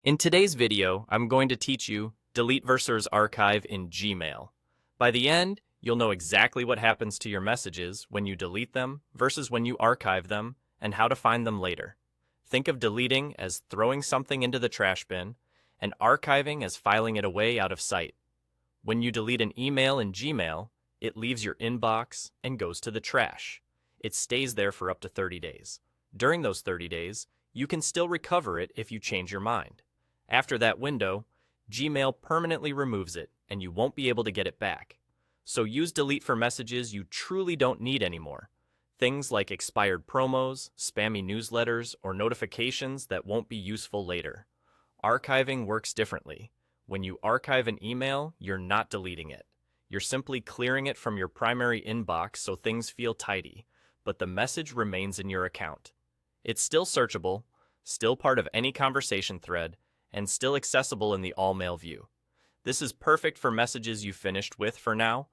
In today's video, I'm going to teach you delete versus archive in Gmail. By the end, you'll know exactly what happens to your messages when you delete them versus when you archive them and how to find them later. Think of deleting as throwing something into the trash bin and archiving as filing it away out of sight. When you delete an email in Gmail, it leaves your inbox and goes to the trash. It stays there for up to 30 days. During those 30 days, you can still recover it if you change your mind. After that window, Gmail permanently removes it and you won't be able to get it back. So use delete for messages you truly don't need anymore. Things like expired promos, spammy newsletters, or notifications that won't be useful later. Archiving works differently. When you archive an email, you're not deleting it. You're simply clearing it from your primary inbox so things feel tidy, but the message remains in your account. It's still searchable, still part of any conversation thread, and still accessible in the all-mail view. This is perfect for messages you finished with for now,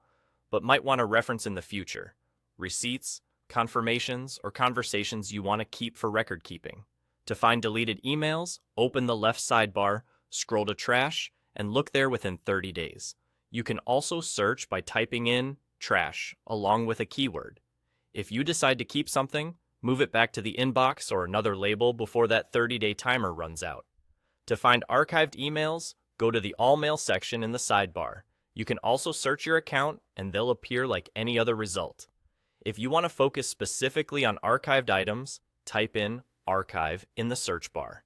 but might want to reference in the future. Receipts, confirmations, or conversations you want to keep for record keeping. To find deleted emails, open the left sidebar, scroll to trash, and look there within 30 days. You can also search by typing in trash along with a keyword. If you decide to keep something, move it back to the inbox or another label before that 30-day timer runs out. To find archived emails, go to the All Mail section in the sidebar. You can also search your account and they'll appear like any other result. If you want to focus specifically on archived items, type in archive in the search bar.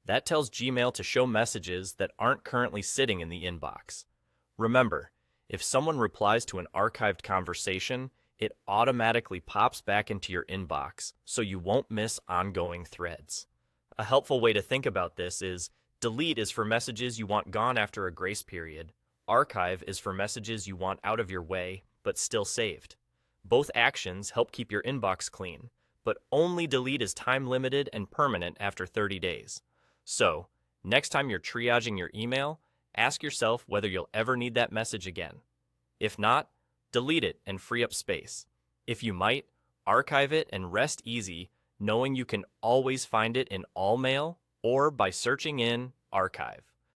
That tells Gmail to show messages that aren't currently sitting in the inbox. Remember, if someone replies to an archived conversation, it automatically pops back into your inbox, so you won't miss ongoing threads. A helpful way to think about this is delete is for messages you want gone after a grace period. Archive is for messages you want out of your way, but still saved. Both actions help keep your inbox clean, but only delete is time-limited and permanent after 30 days. So, next time you're triaging your email, ask yourself whether you'll ever need that message again. If not, delete it and free up space. If you might, archive it and rest easy, knowing you can always find it in all mail or by searching in archive.